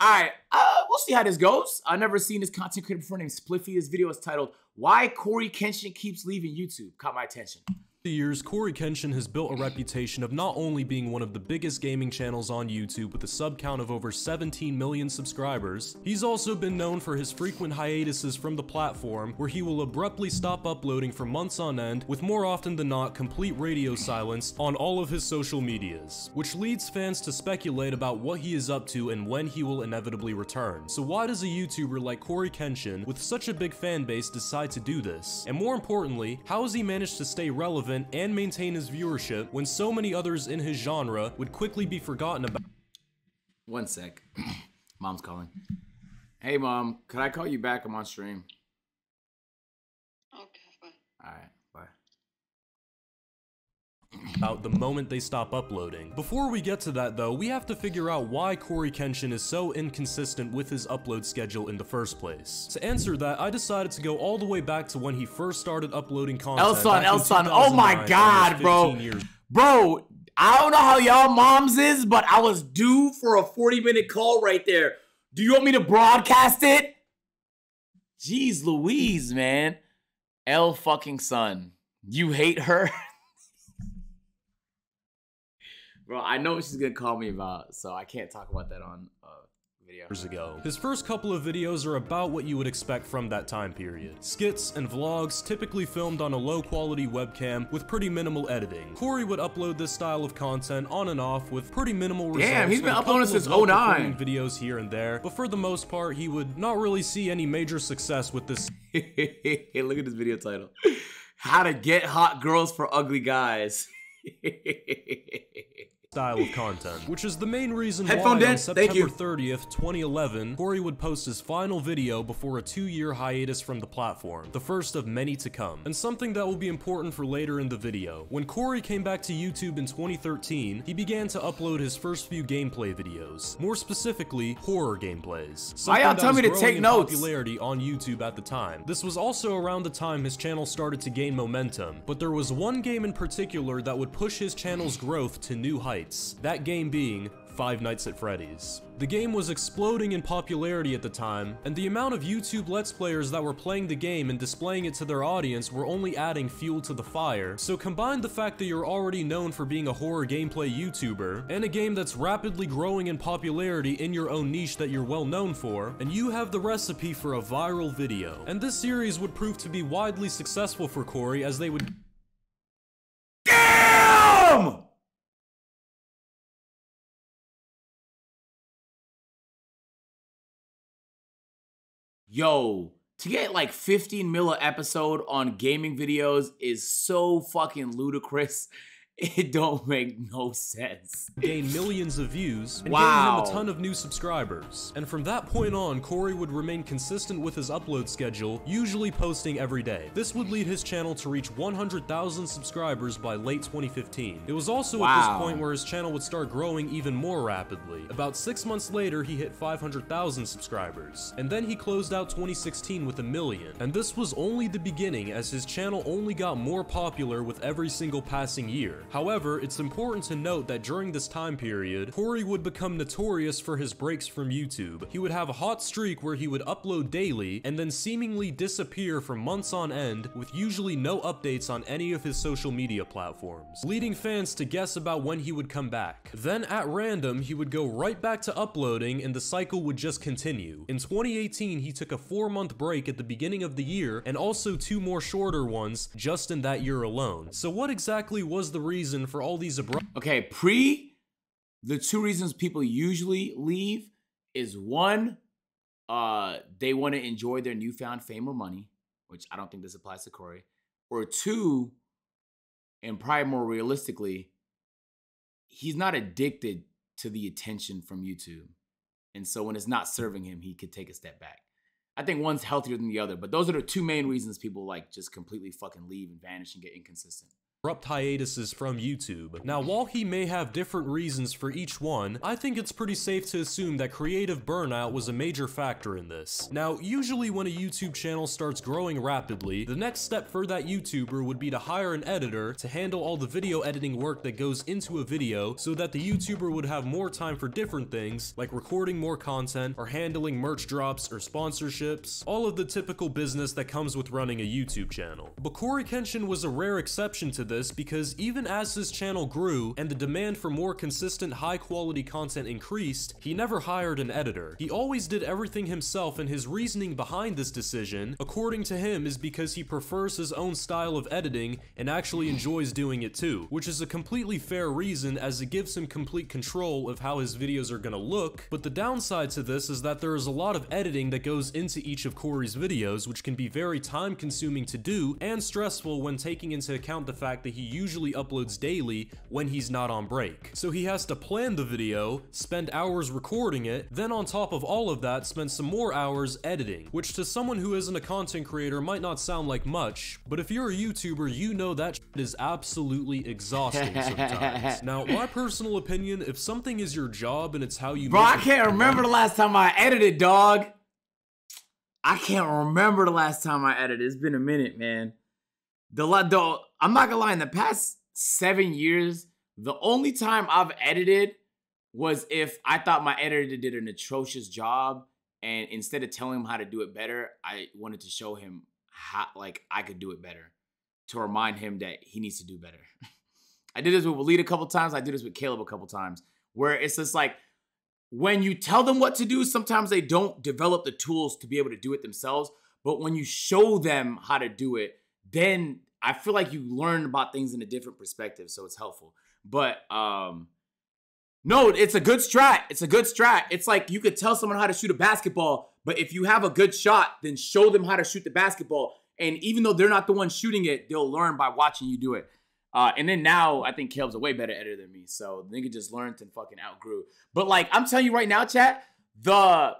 All right, we'll see how this goes. I've never seen this content creator before named Spliffy. This video is titled, Why CoryxKenshin Keeps Leaving YouTube. Caught my attention. For years, CoryxKenshin has built a reputation of not only being one of the biggest gaming channels on YouTube with a sub count of over 17 million subscribers, he's also been known for his frequent hiatuses from the platform where he will abruptly stop uploading for months on end with more often than not complete radio silence on all of his social medias, which leads fans to speculate about what he is up to and when he will inevitably return. So why does a YouTuber like CoryxKenshin with such a big fan base decide to do this? And more importantly, how has he managed to stay relevant and maintain his viewership when so many others in his genre would quickly be forgotten about? One sec. Mom's calling. Hey, Mom. Could I call you back? I'm on stream. Okay, bye. All right. Bye. Out the moment they stop uploading. Before we get to that though, we have to figure out why CoryxKenshin is so inconsistent with his upload schedule in the first place. To answer that, I decided to go all the way back to when he first started uploading content. Elson, oh my god, bro. Bro, I don't know how y'all moms is, but I was due for a 40-minute call right there. Do you want me to broadcast it? Jeez Louise, man. Fucking son. You hate her? Bro, I know what she's gonna call me about, so I can't talk about that on video. Years ago. His first couple of videos are about what you would expect from that time period. Skits and vlogs, typically filmed on a low-quality webcam with pretty minimal editing. Cory would upload this style of content on and off with pretty minimal results. Damn, he's been uploading since 09. Videos here and there, but for the most part, he would not really see any major success with this. Hey, look at this video title. How to get hot girls for ugly guys. Style of content, which is the main reason why Headphone on September 30th, 2011, Cory would post his final video before a 2-year hiatus from the platform, the first of many to come, and something that will be important for later in the video. When Cory came back to YouTube in 2013, he began to upload his first few gameplay videos, more specifically, horror gameplays. Why y'all tell me to take notes? Popularity on YouTube at the time. This was also around the time his channel started to gain momentum, but there was one game in particular that would push his channel's growth to new heights. That game being Five Nights at Freddy's. The game was exploding in popularity at the time, and the amount of YouTube Let's Players that were playing the game and displaying it to their audience were only adding fuel to the fire. So combine the fact that you're already known for being a horror gameplay YouTuber, and a game that's rapidly growing in popularity in your own niche that you're well known for, and you have the recipe for a viral video. And this series would prove to be widely successful for Cory as they would— Damn! Yo, to get like 15 mil an episode on gaming videos is so fucking ludicrous. It don't make no sense. Gain millions of views and gain him a ton of new subscribers. And from that point on, Cory would remain consistent with his upload schedule, usually posting every day. This would lead his channel to reach 100,000 subscribers by late 2015. It was also at this point where his channel would start growing even more rapidly. About 6 months later, he hit 500,000 subscribers. And then he closed out 2016 with 1 million. And this was only the beginning, as his channel only got more popular with every single passing year. However, it's important to note that during this time period, Cory would become notorious for his breaks from YouTube. He would have a hot streak where he would upload daily and then seemingly disappear for months on end with usually no updates on any of his social media platforms, leading fans to guess about when he would come back. Then at random, he would go right back to uploading and the cycle would just continue. In 2018, he took a 4-month break at the beginning of the year and also 2 more shorter ones just in that year alone. So what exactly was the reason for all these Okay, the 2 reasons people usually leave is 1, they want to enjoy their newfound fame or money, which I don't think this applies to Cory, or 2, and probably more realistically, he's not addicted to the attention from YouTube. And so when it's not serving him, he could take a step back. I think one's healthier than the other, but those are the 2 main reasons people like just completely fucking leave and vanish and get inconsistent. abrupt hiatuses from YouTube. Now, while he may have different reasons for each one, I think it's pretty safe to assume that creative burnout was a major factor in this. Now, usually when a YouTube channel starts growing rapidly, the next step for that YouTuber would be to hire an editor to handle all the video editing work that goes into a video so that the YouTuber would have more time for different things, like recording more content or handling merch drops or sponsorships, all of the typical business that comes with running a YouTube channel. But CoryxKenshin was a rare exception to this because even as his channel grew and the demand for more consistent high quality content increased, he never hired an editor. He always did everything himself, and his reasoning behind this decision, according to him, is because he prefers his own style of editing and actually enjoys doing it too, which is a completely fair reason as it gives him complete control of how his videos are gonna look. But the downside to this is that there is a lot of editing that goes into each of Cory's videos, which can be very time consuming to do and stressful when taking into account the fact that he usually uploads daily when he's not on break. So he has to plan the video, spend hours recording it, then on top of all of that spend some more hours editing, which to someone who isn't a content creator might not sound like much, but if you're a YouTuber, you know that shit is absolutely exhausting sometimes. Now, my personal opinion, if something is your job and it's how you Bro, I can't remember the last time I edited, dog. I can't remember the last time I edited. It's been a minute, man. I'm not gonna lie, in the past 7 years, the only time I've edited was if I thought my editor did an atrocious job, and instead of telling him how to do it better, I wanted to show him how, like, I could do it better, to remind him that he needs to do better. I did this with Walid a couple times. I did this with Caleb a couple times, where it's just like, when you tell them what to do, sometimes they don't develop the tools to be able to do it themselves. But when you show them how to do it, then I feel like you learn about things in a different perspective. So it's helpful. But no, it's a good strat. It's a good strat. It's like you could tell someone how to shoot a basketball, but if you have a good shot, then show them how to shoot the basketball. And even though they're not the one shooting it, they'll learn by watching you do it. And then now I think Caleb's a way better editor than me. So nigga just learned and fucking outgrew. But like, I'm telling you right now, chat, the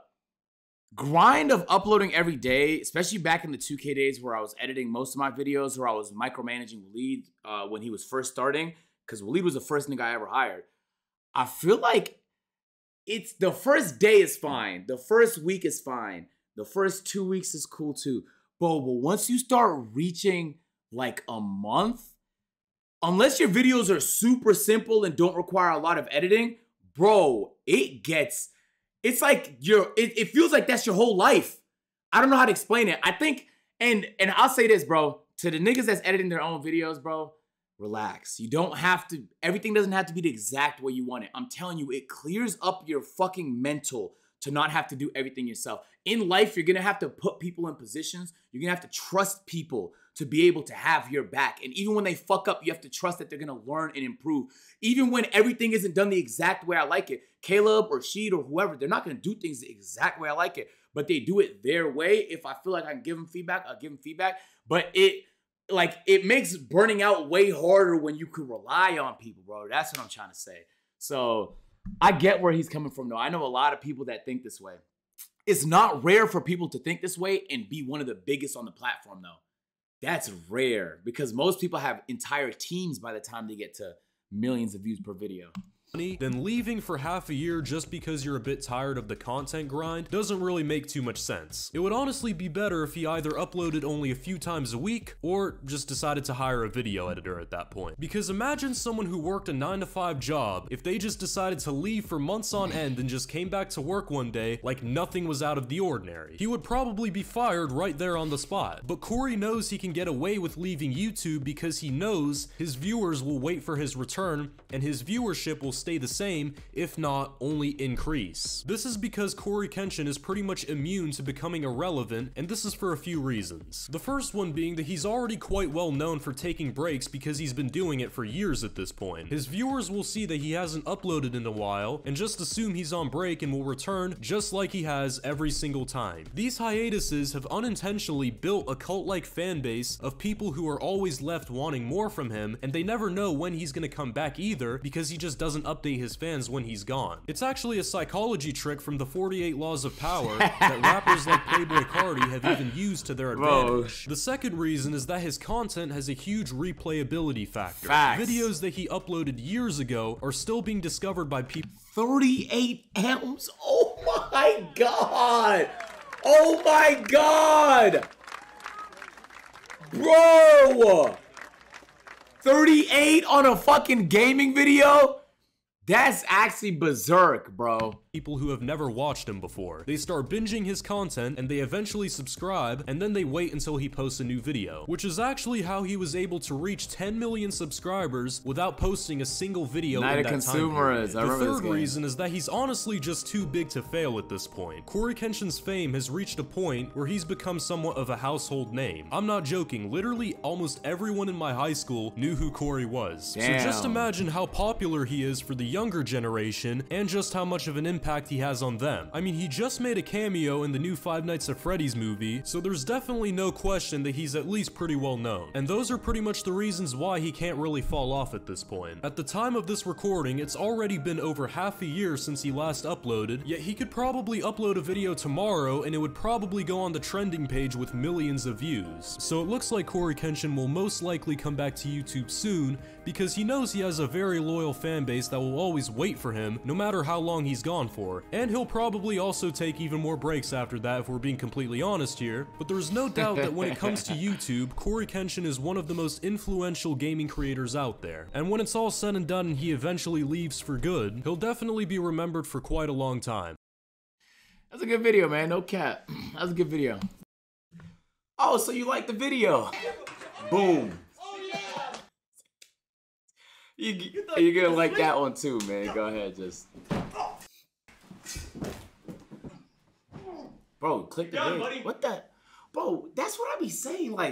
grind of uploading every day, especially back in the 2K days where I was editing most of my videos, where I was micromanaging Walid when he was first starting, because Walid was the first nigga I ever hired. I feel like it's the first day is fine. The first week is fine. The first 2 weeks is cool too. But once you start reaching like a month, unless your videos are super simple and don't require a lot of editing, bro, it's like it feels like that's your whole life. I don't know how to explain it. I think, and I'll say this, bro, to the niggas that's editing their own videos, bro, relax. You don't have to, everything doesn't have to be the exact way you want it. I'm telling you, it clears up your fucking mental to not have to do everything yourself. In life, you're gonna have to put people in positions. You're gonna have to trust people to be able to have your back. And even when they fuck up, you have to trust that they're gonna learn and improve. Even when everything isn't done the exact way I like it, Caleb or Sheed or whoever, they're not gonna do things the exact way I like it, but they do it their way. If I feel like I can give them feedback, I'll give them feedback. But it makes burning out way harder when you can rely on people, bro. That's what I'm trying to say. So I get where he's coming from, though. I know a lot of people that think this way. It's not rare for people to think this way and be one of the biggest on the platform, though. That's rare because most people have entire teams by the time they get to millions of views per video. Then leaving for half a year just because you're a bit tired of the content grind doesn't really make too much sense. It would honestly be better if he either uploaded only a few times a week or just decided to hire a video editor at that point. Because imagine someone who worked a 9-to-5 job, if they just decided to leave for months on end and just came back to work one day like nothing was out of the ordinary. He would probably be fired right there on the spot. But Cory knows he can get away with leaving YouTube because he knows his viewers will wait for his return and his viewership will stay the same, if not only increase. This is because CoryxKenshin is pretty much immune to becoming irrelevant, and this is for a few reasons. The first one being that he's already quite well known for taking breaks because he's been doing it for years at this point. His viewers will see that he hasn't uploaded in a while and just assume he's on break and will return just like he has every single time. These hiatuses have unintentionally built a cult-like fan base of people who are always left wanting more from him, and they never know when he's gonna come back either because he just doesn't update his fans when he's gone. It's actually a psychology trick from the 48 Laws of Power that rappers like Playboi Carti have even used to their advantage. The second reason is that his content has a huge replayability factor. Facts. Videos that he uploaded years ago are still being discovered by people. 38 M's? Oh my god! Oh my god! Bro! 38 on a fucking gaming video? That's actually berserk, bro. People who have never watched him before. They start binging his content and they eventually subscribe, and then they wait until he posts a new video, which is actually how he was able to reach 10 million subscribers without posting a single video in that time period. The third reason is that he's honestly just too big to fail at this point. CoryxKenshin's fame has reached a point where he's become somewhat of a household name. I'm not joking, literally almost everyone in my high school knew who Cory was. Damn. So just imagine how popular he is for the younger generation and just how much of an impact he has on them. I mean, he just made a cameo in the new Five Nights at Freddy's movie, so there's definitely no question that he's at least pretty well known. And those are pretty much the reasons why he can't really fall off at this point. At the time of this recording, it's already been over half a year since he last uploaded, yet he could probably upload a video tomorrow and it would probably go on the trending page with millions of views. So it looks like CoryxKenshin will most likely come back to YouTube soon, because he knows he has a very loyal fan base that will always wait for him no matter how long he's gone for, and he'll probably also take even more breaks after that if we're being completely honest here. But there's no doubt that when it comes to YouTube, CoryxKenshin is one of the most influential gaming creators out there, and when it's all said and done and he eventually leaves for good, he'll definitely be remembered for quite a long time. That's a good video, man, no cap. That was a good video. Oh, so you like the video? Boom. You're gonna like that one too, man. Go ahead, just. Bro, click the video. What the? Bro, that's what I be saying. Like,